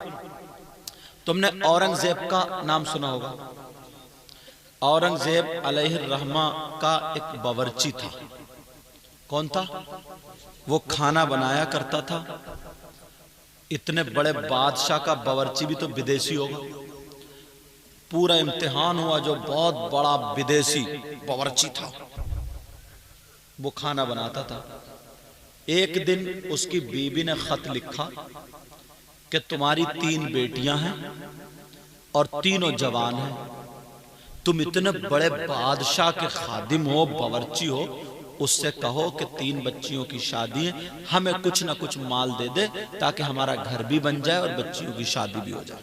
तुमने औरंगजेब का नाम सुना होगा। औरंगजेब अलैहिर्रहमा का एक बावर्ची था। कौन था? वो खाना बनाया करता था। इतने बड़े बादशाह का बावर्ची भी तो विदेशी होगा। पूरा इम्तिहान हुआ, जो बहुत बड़ा विदेशी बावर्ची था वो खाना बनाता था। एक दिन उसकी बीवी ने खत लिखा कि तुम्हारी 3 बेटियां हैं और तीनों जवान हैं। तुम इतने बड़े बादशाह के खादिम हो, बावर्ची हो, उससे कहो कि 3 बच्चियों की शादी है, हमें कुछ ना कुछ माल दे दे ताकि हमारा घर भी बन जाए और बच्चियों की शादी भी हो जाए।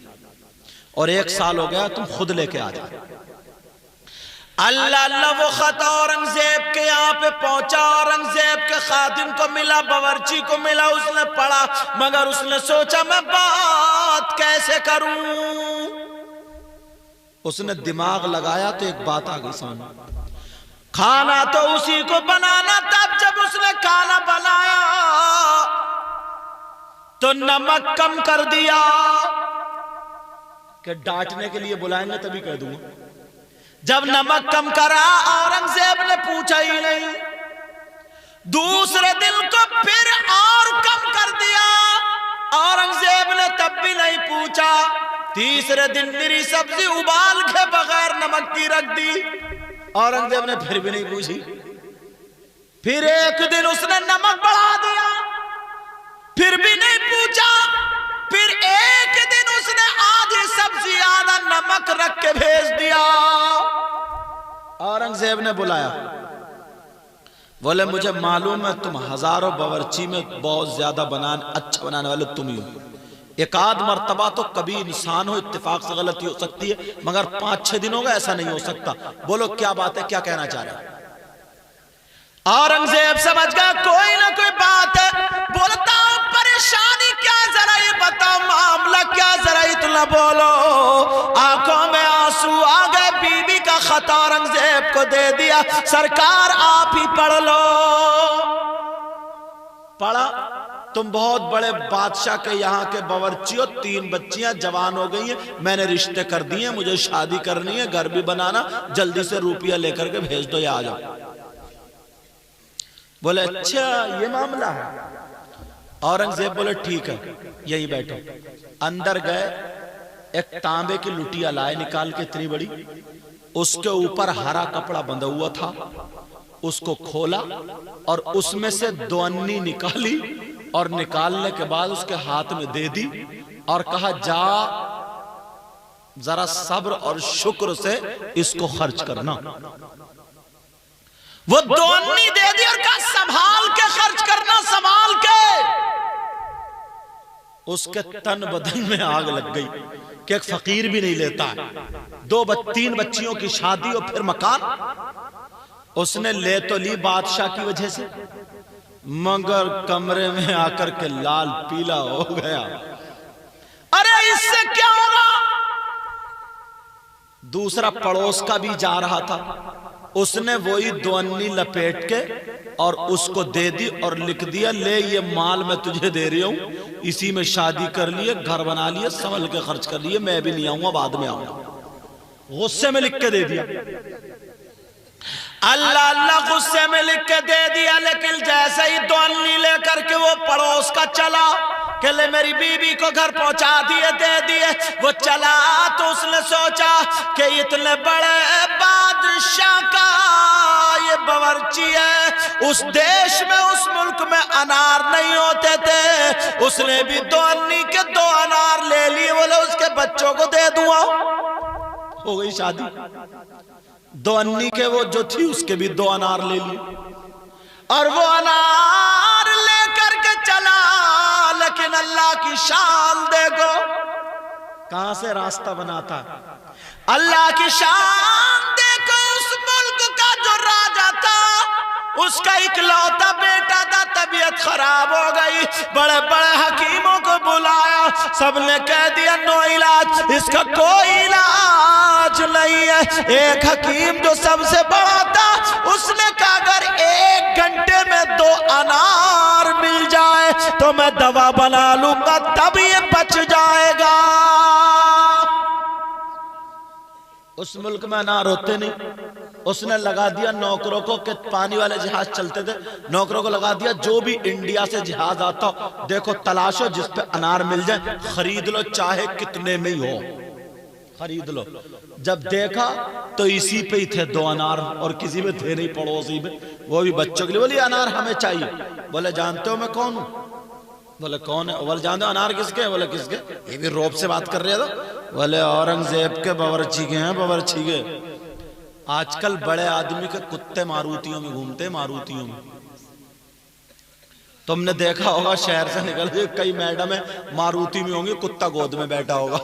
और 1 साल हो गया, तुम खुद लेके आ जाओ। अल्लाह अल्लाह, वो खत औरंगजेब के यहाँ पे पहुंचा। औरंगजेब के खादिम को मिला, बावर्ची को मिला। उसने पढ़ा, मगर उसने सोचा मैं बात कैसे करूं। उसने दिमाग लगाया तो एक बात आ गई सामने। खाना तो उसी को बनाना था। जब उसने खाना बनाया तो नमक कम कर दिया। कि डांटने के लिए बुलाएंगे तभी कह दूंगा। जब नमक कम करा, औरंगजेब ने पूछा ही नहीं। दूसरे दिन को फिर और कम कर दिया, औरंगजेब ने तब भी नहीं पूछा। तीसरे दिन मेरी सब्जी उबाल के बगैर नमक की रख दी, औरंगजेब ने फिर भी नहीं पूछी। फिर एक दिन उसने नमक बढ़ा दिया, फिर भी नहीं पूछा। फिर एक दिन उसने आधी सब्जी आधा नमक रख के भेज दिया। औरंगजेब ने बुलाया, बोले मुझे मालूम है तुम हजारों बावर्ची में बहुत ज्यादा अच्छा बनाने वाले तुम ही हो। एक आध मर्तबा तो कभी इंसान हो, इत्तेफाक से गलती हो सकती है, मगर 5-6 दिन होगा ऐसा नहीं हो सकता। बोलो क्या बात है, क्या कहना चाह रहे हैं? औरंगजेब समझ गया कोई ना कोई बात है। बोलता हूं परेशानी क्या, जरा ये बताओ मामला क्या, जरा इतना बोलो। आंखों में आंसू आ गए। बीवी का खत औरंगजेब को दे दिया, सरकार आप ही पढ़ लो। पढ़ा, तुम बहुत बड़े बादशाह के यहाँ के बावर्ची हो, 3 बच्चियां जवान हो गई हैं, मैंने रिश्ते कर दिए, मुझे शादी करनी है, घर भी बनाना, जल्दी से रुपया लेकर के भेज दो या आ जाओ। बोले अच्छा ये मामला है। औरंगजेब बोले ठीक है, यहीं बैठो। अंदर गए, एक तांबे की लुटिया लाए निकाल के, इतनी बड़ी, उसके ऊपर हरा कपड़ा बंधा हुआ था। उसको खोला और उसमें से 2 अन्नी निकाली और निकालने के बाद उसके हाथ में दे दी और कहा जा जरा सब्र और शुक्र से इसको खर्च करना। वो 2 अन्नी दे दी और कहा संभाल के खर्च करना, संभाल के। उसके तन बदन में आग लग गई कि एक फकीर भी नहीं लेता है। 3 बच्चियों की शादी और फिर मकान। उसने ले तो ली बादशाह की वजह से, मगर कमरे में आकर के लाल पीला हो गया। अरे इससे क्या होगा? दूसरा पड़ोस का भी जा रहा था, उसने वही 2 अन्नी लपेट के और उसको दे दी और लिख दिया ले ये माल मैं तुझे दे रही हूं, इसी में शादी कर लिए, घर बना लिए, संभल के खर्च कर लिए, मैं भी नहीं आऊंगा, बाद में आऊंगा। गुस्से में लिख के दे दिया। अल्लाह अल्लाह, गुस्से में लिख के दे दिया। लेकिन जैसे ही 2 अन्नी लेकर के वो पड़ोस का चला कि ले मेरी बीवी को घर पहुंचा दिए, दे दिए, वो चला तो उसने सोचा कि इतने बड़े बादशाह का ये बावर्ची है, उस देश में उस मुल्क में अनार नहीं होते थे, उसने भी 2 अन्नी के 2 अनार ले लिए। बोले उसके बच्चों को दे दूंगा, हो गई शादी। 2 अन्नी के वो जो थी उसके भी 2 अनार ले लिए और वो अनार लेकर के चला। लेकिन अल्लाह की शान देखो, कहां से रास्ता बनाता। अल्लाह की शान देखो, उस मुल्क का जो राजा था उसका इकलौता बेटा था, तबीयत खराब हो गई। बड़े बड़े हकीमों को बुलाया, सबने कह दिया नो इलाज, इसका कोई इलाज नहीं है। एक हकीम जो सबसे बड़ा था उसने कहा अगर 1 घंटे में 2 अनार मिल जाए तो मैं दवा बना लूंगा, तब ये बच जाएगा। उस मुल्क में अनार होते नहीं। उसने लगा दिया नौकरों को कि पानी वाले जहाज चलते थे, नौकरों को लगा दिया जो भी इंडिया से जहाज आता हो देखो तलाशो जिस पे अनार मिल जाए, खरीद लो चाहे कितने में ही हो, खरीद लो। जब देखा तो इसी पे ही थे 2 अनार और किसी में थे नहीं पड़ोसी में, वो भी बच्चों के लिए। बोली अनार हमें चाहिए। बोले जानते हो मैं कौन हूं? बोले कौन है? बोले जानते हो अनार किसके? बोले किसके? ये भी रौब से बात कर रहे थे। बोले औरंगजेब के बावर्ची के हैं, बावर्ची के। आजकल बड़े आदमी के कुत्ते मारुतियों में घूमते, मारुतियों में। तुमने देखा होगा शहर से निकल के कई मैडम है मारुति में होंगी, कुत्ता गोद में बैठा होगा,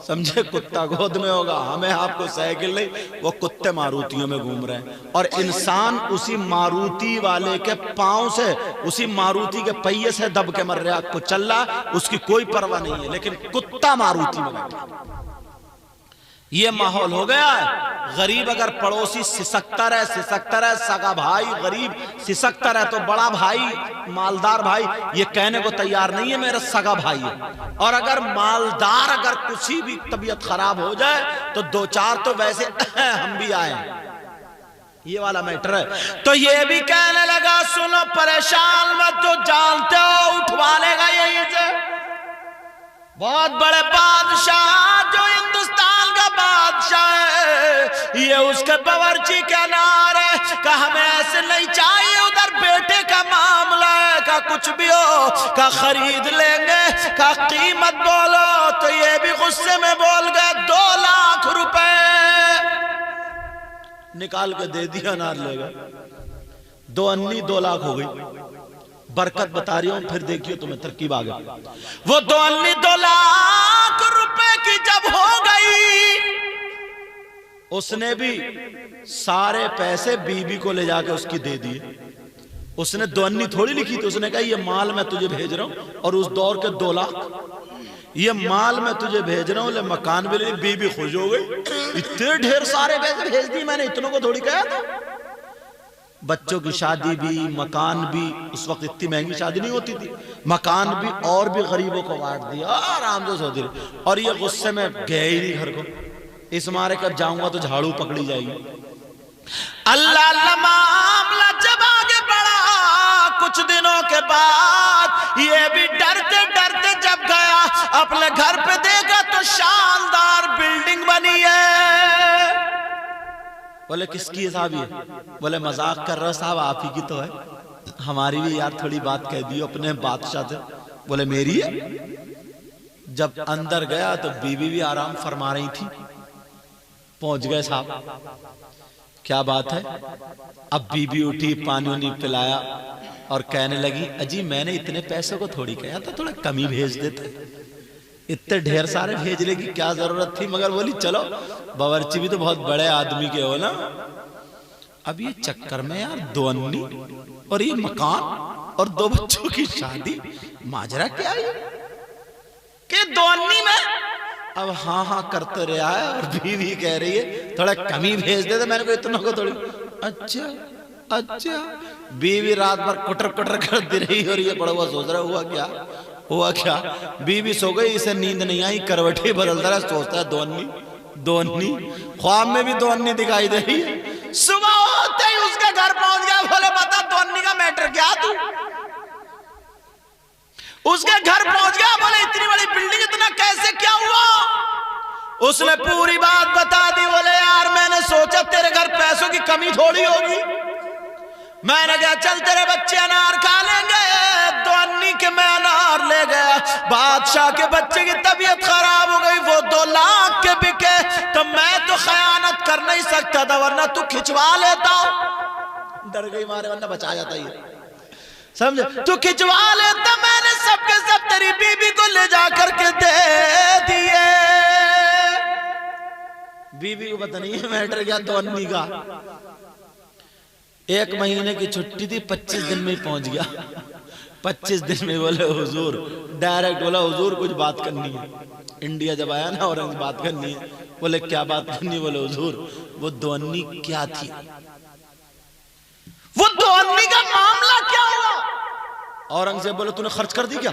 समझे? कुत्ता गोद में होगा, हमें आपको साइकिल नहीं, वो कुत्ते मारुतियों में घूम रहे हैं। और इंसान उसी मारुति वाले के पांव से, उसी मारुति के पहिए से दब के मर रहा, को चल रहा, उसकी कोई परवाह नहीं है, लेकिन कुत्ता मारुति में बैठा। ये माहौल हो गया है। गरीब अगर पड़ोसी सिसकता रहे, सगा भाई गरीब सिसकता रहे, तो बड़ा भाई मालदार भाई ये कहने को तैयार नहीं है मेरा सगा भाई है। और अगर मालदार अगर कुछ ही भी तबीयत खराब हो जाए तो 2-4 तो वैसे हम भी आए, ये वाला मैटर है। तो ये भी कहने लगा सुनो परेशान मत, तो जानते हो उठवा लेगा यही से बहुत बड़े बादशाह, जो हिंदुस्तान का बादशाह है, ये उसके बावर्ची का नार है। का हमें ऐसे नहीं चाहिए, उधर बेटे का मामला है, का कुछ भी हो का खरीद लेंगे, का कीमत बोलो। तो ये भी गुस्से में बोल गए 2 लाख रुपए निकाल के दे दिया, अनार लेगा। 2 अन्नी 2 लाख हो गई। बरकत बता रही हूं, फिर देखिए तुम्हें तरकीब आ गई। वो 2 अन्नी 2 लाख रुपए की जब हो गई, उसने भी सारे पैसे बीबी को ले जाके उसकी दे दिए। उसने 2 अन्नी थोड़ी लिखी थी, उसने कहा ये माल मैं तुझे भेज रहा हूं, और उस दौर के 2 लाख ये माल मैं तुझे भेज रहा हूं, ले मकान भी ले। बीबी खुश हो गई, इतने ढेर सारे पैसे भेज दिए मैंने, इतनों को थोड़ी कहा था। बच्चों की शादी भी, मकान भी, उस वक्त इतनी महंगी शादी नहीं होती थी, मकान भी और भी गरीबों को बांट दिया आराम से सौदी। और ये गुस्से में गए ही नहीं घर को, इस मारे कब जाऊंगा तो झाड़ू पकड़ी जाएगी। अल्लाह अल्लाह मामला जब आगे बढ़ा, कुछ दिनों के बाद ये भी डरते डरते जब गया अपने घर पे, देखा तो शानदार बिल्डिंग बनी है। बोले किसकी है साहब ये? बोले मजाक कर रहा साहब, आप ही की तो है, हमारी भी यार थोड़ी बात कह दी अपने बादशाह से। बोले मेरी है। जब अंदर गया तो बीबी भी आराम फरमा रही थी। पहुंच गए साहब, क्या बात है? अब बीबी उठी, पानी उनी पिलाया और कहने लगी अजी मैंने इतने पैसों को थोड़ी कहा था, थोड़ा कम ही भेज देते, इतने ढेर सारे भेजने की क्या जरूरत थी। मगर बोली चलो बावर्ची भी तो बहुत बड़े आदमी के हो ना। अब ये चक्कर में यार 2 अन्नी और ये मकान और 2 बच्चों की शादी, माजरा क्या है कि 2 अन्नी में? अब हाँ हाँ करते रहा है, और बीवी कह रही है थोड़ा कम ही भेज दे, मैंने को इतना को थोड़ी। अच्छा अच्छा, बीवी रात भर कुटर कुटर कर दे रही, और ये बड़ा हुआ सोच रहा हुआ क्या हुआ क्या। बीवी सो गई, इसे नींद नहीं आई, करवटी बदलता रहा, सोचता है 2 अन्नी 2 अन्नी, ख्वाब में भी 2 अन्नी दिखाई दे रही। सुबह होते ही उसके घर पहुंच गया। बोले बता 2 अन्नी का मैटर क्या तू? उसके घर पहुंच गया। बोले इतनी बड़ी बिल्डिंग, इतना कैसे, क्या हुआ? उसने पूरी बात बता दी। बोले यार मैंने सोचा तेरे घर पैसों की कमी थोड़ी होगी, मैंने कहा चल तेरे बच्चे अनार खा लेंगे। 2 अन्नी के मैं अनार ले गया, बादशाह के बच्चे की तबीयत खराब हो गई, वो 2 लाख के बिके, तो मैं तो खयानत कर नहीं सकता था, वरना तू खिंचवा लेता। डर गई मारे, वरना बचा जाता ये, समझे? तू खिंचवा लेता, मैंने सबके सब तेरी बीबी को ले जा करके दे दिए। बीबी को पता नहीं है मैटर क्या 2 अन्नी का। 1 महीने की छुट्टी थी, 25 दिन में ही पहुंच गया। 25 दिन में बोले हुजूर, डायरेक्ट बोला हुजूर कुछ बात करनी है। इंडिया जब आया ना और बात करनी है। बोले क्या बात करनी? बोले हुजूर वो 2 अन्नी क्या थी, वो 2 अन्नी का मामला क्या हुआ? औरंगजेब बोले तूने खर्च कर दी क्या?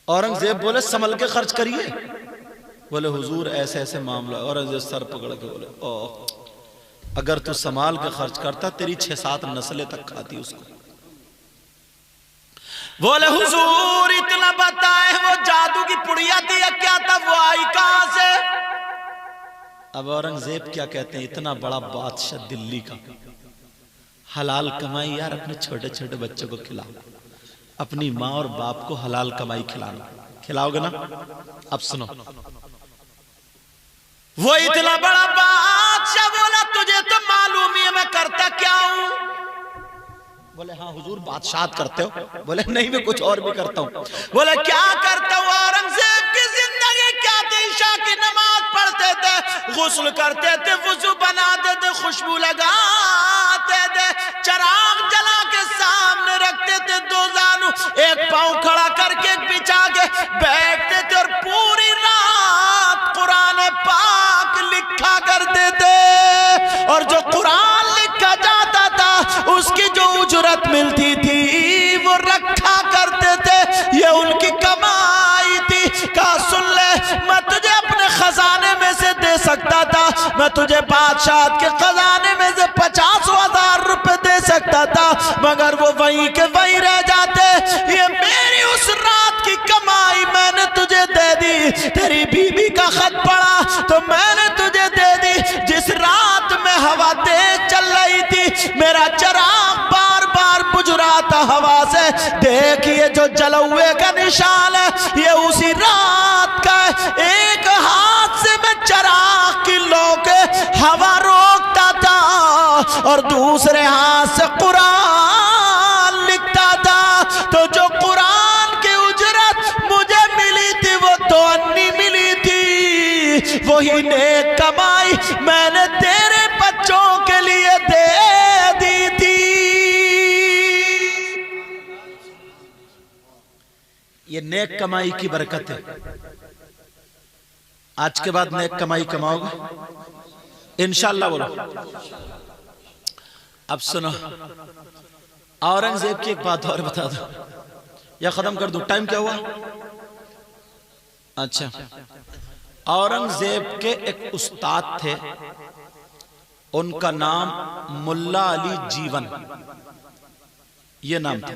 औरंगजेब बोले संभल के खर्च करिए, बोले हुजूर ऐसे ऐसे मामला। औरंगजेब सर पकड़ के बोले ओ, अगर तू संभाल के खर्च करता तेरी 6-7 नस्लें तक खाती उसको। बोले हुजूर इतना बताए वो जादू की पुड़िया थी या क्या था, वो आई कहां से? अब औरंगजेब क्या कहते हैं, इतना बड़ा बादशाह दिल्ली का, हलाल कमाई यार अपने छोटे छोटे बच्चों को खिलाओ, अपनी माँ और बाप को हलाल कमाई खिलाना, खिलाओगे ना? अब सुनो, वो इतना बड़ा बादशाह बोला तुझे तो मालूम ही है मैं करता क्या हूं? बोले हाँ हुजूर बादशाहत करते हो? बोले नहीं मैं कुछ और भी करता हूं। बोले क्या करता हूं? औरंगजेब की जिंदगी क्या थी? ईशा की नमाज पढ़ते थे, गुस्ल करते थे, वुजू बनाते थे, खुशबू लगाते थे, चिराग जला के सामने रखते थे, 2 जानू एक पांव खड़ा करके एक बिछा के बैठते थे और पूरी रात कुरान पाक लिखा करते थे। और जो कुरान लिखा जाता था उसकी जो उजरत मिलती थी वो रखा करते थे, ये उनकी कमाई थी। कहा सुन ले, मैं तुझे अपने खजाने में से दे सकता था, मैं तुझे बादशाह के खजाने में से 50,000 रुपए दे सकता था, मगर वो वहीं के वहीं रह जाते। ये मेरी उस रात की कमाई मैंने तुझे दे दी। तेरी बीबी का खत पड़ा तो मैंने तुझे दे दी। जिस रात में हवा तेज चल रही थी, मेरा चिराग बार बार बुझ रहा था हवा से, देखिए जो जले हुए का निशान है ये उसी रात का है। एक हाथ से मैं चिराग की लो के हवा रोकता था और दूसरे हाथ से कुरान लिखता था। तो जो कुरान की उजरत मुझे मिली थी वो 2 अन्नी मिली थी, वही नेक कमाई मैंने तेरे बच्चों के लिए दे दी थी। ये नेक कमाई की बरकत है। आज के बाद नेक कमाई कमाओगे इंशाअल्लाह। बोलो अब सुनो, औरंगजेब की एक बात और बता दो या खत्म कर दूं? टाइम क्या हुआ? अच्छा, औरंगजेब के एक उस्ताद थे, उनका नाम मुल्ला अली जीवन, ये नाम था।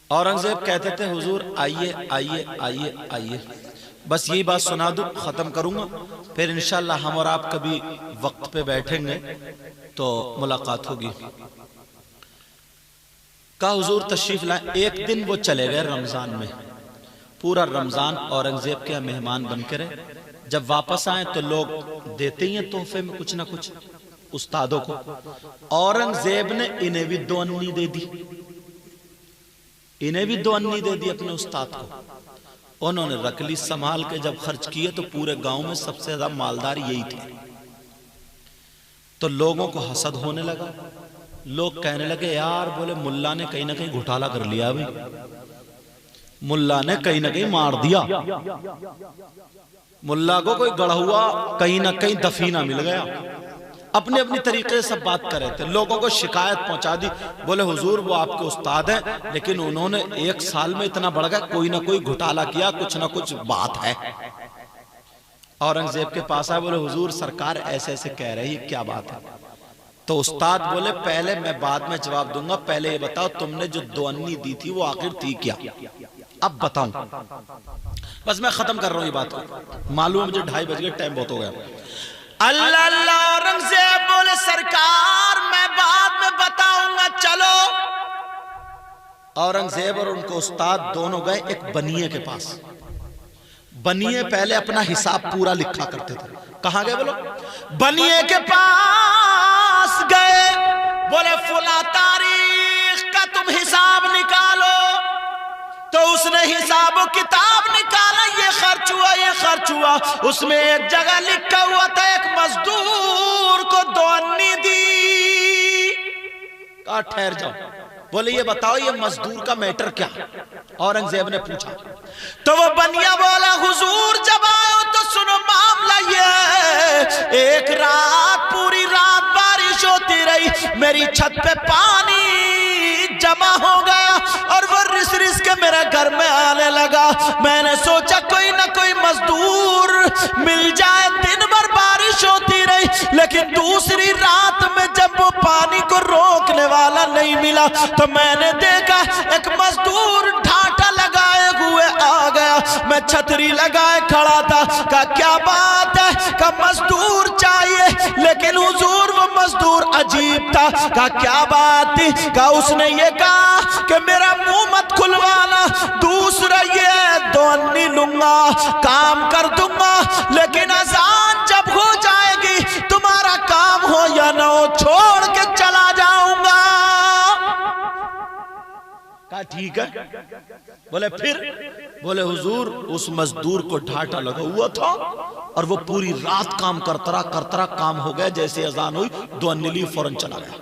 औरंगजेब कहते थे हुजूर आइए आइए आइए आइए। बस यही बात सुना दूं, खत्म करूंगा, फिर इंशाल्लाह हम और आप कभी वक्त पे बैठेंगे तो मुलाकात होगी। कहा हुजूर तशरीफ लाए। एक दिन वो चले गए रमजान में, पूरा रमजान औरंगजेब के मेहमान बन के रहे। जब वापस आए तो लोग देते ही हैं तोहफे में कुछ ना कुछ उस्तादों को। औरंगजेब ने इन्हें भी 2 अन्नी दे दी, इन्हें भी 2 अन्नी दे दी अपने उस्ताद को। उन्होंने रख ली संभाल के। जब खर्च किए तो पूरे गांव में सबसे ज्यादा मालदार यही थे। तो लोगों को हसद होने लगा। लोग कहने लगे यार बोले मुल्ला ने कहीं ना कहीं घोटाला कर लिया, भाई मुल्ला ने कहीं ना कहीं मार दिया, मुल्ला को कोई गढ़ा हुआ कहीं ना कहीं दफीना मिल गया। अपने अपनी तरीके से सब बात कर रहे थे। लोगों को शिकायत पहुंचा दी। बोले हुजूर वो आपके उस्ताद हैं, लेकिन उन्होंने 1 साल में इतना बढ़ गया, कोई ना कोई घोटाला किया, कुछ ना कुछ बात है। औरंगजेब के पास आए, बोले हुजूर सरकार ऐसे ऐसे कह रही है, क्या बात है? तो उस्ताद बोले पहले मैं बाद में जवाब दूंगा, पहले ये बताओ तुमने जो 2 अन्नी दी थी वो आखिर थी क्या? अब बताऊं? बस मैं खत्म कर रहा हूं ये बात को, मालूम मुझे 2:30 बज गए, टाइम बहुत हो गया। अल्लाह अल्लाह। औरंगजेब बोले सरकार मैं बाद में बताऊंगा, चलो। औरंगजेब और उनको उस्ताद दोनों गए एक बनिए के पास। बनिए पहले अपना हिसाब पूरा लिखा करते थे। कहां गए बोलो? बनिए के पास गए। बोले फुला तारीख का तुम हिसाब निकालो। तो उसने हिसाब किताब निकाला, ये खर्च हुआ, ये खर्च हुआ। उसमें एक जगह लिखा हुआ था एक मजदूर को 2 अन्नी दी। कहा ठहर जाओ, बोले ये बताओ ये मजदूर का मैटर क्या? औरंगजेब ने पूछा। तो वो बनिया बोला हुजूर जब आयो तो सुनो मामला ये, एक रात पूरी रात बारिश होती रही, मेरी छत पे पानी जमा हो गया और वो रिस रिस के मेरे घर में आने लगा। मैंने सोचा कोई ना कोई लेकिन दूसरी रात में जब वो पानी को रोकने वाला नहीं मिला तो मैंने देखा एक मजदूर ढांटा लगाए हुए आ गया। मैं छतरी लगाए खड़ा था। कहा क्या बात है? कहा मजदूर चाहिए। लेकिन हुजूर वो मजदूर अजीब था। कहा क्या बात थी? कहा उसने ये कहा कि मेरा मुंह मत खुलवाना, दूसरा ये दो अन्नी लूंगा, काम कर दूंगा, लेकिन अजान जब हो जाएगी तुम्हारा काम हो या ना हो छोड़ के चला जाऊंगा। कहा ठीक है। बोले फिर? बोले हुजूर उस मजदूर को ढांटा लगा हुआ था और वो पूरी रात काम करतरा काम हो गया। जैसे अजान हुई दो अन्नी फौरन चला गया।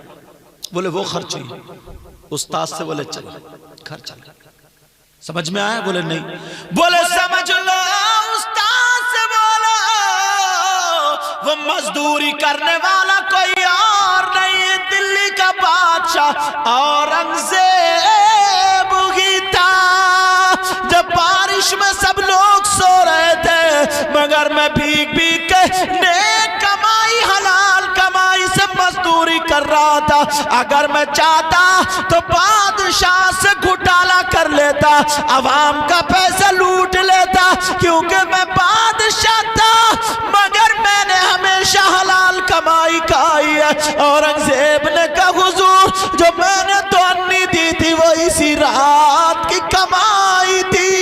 बोले वो खर्च हुई। उस्ताद से बोले चलो खर्च चला। समझ में आया? बोले नहीं। बोले समझ लो उस्ताद से बोलो वो मजदूरी करने वाला कोई और नहीं, दिल्ली का बादशाह औरंगजेब ही था। जब बारिश में सब लोग सो रहे थे मगर मैं भीग भीग के नेक कमाई हलाल कमाई से मजदूरी कर रहा था। अगर मैं चाहता तो बादशाह से घोटाला कर लेता, अवाम का पैसा लूट लेता, क्योंकि मैं बादशाह था, मगर मैंने हमेशा हलाल कमाई खाई है। औरंगजेब ने कहा हुजूर जो मैंने तो अन्नी दी थी वो इसी रात की कमाई थी।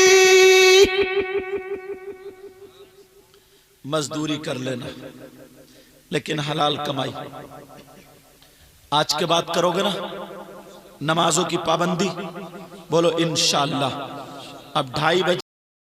मजदूरी कर लेना लेकिन हलाल कमाई। आज के बाद करोगे ना नमाजों की पाबंदी? बोलो इंशाअल्लाह। अब 2:30 बजे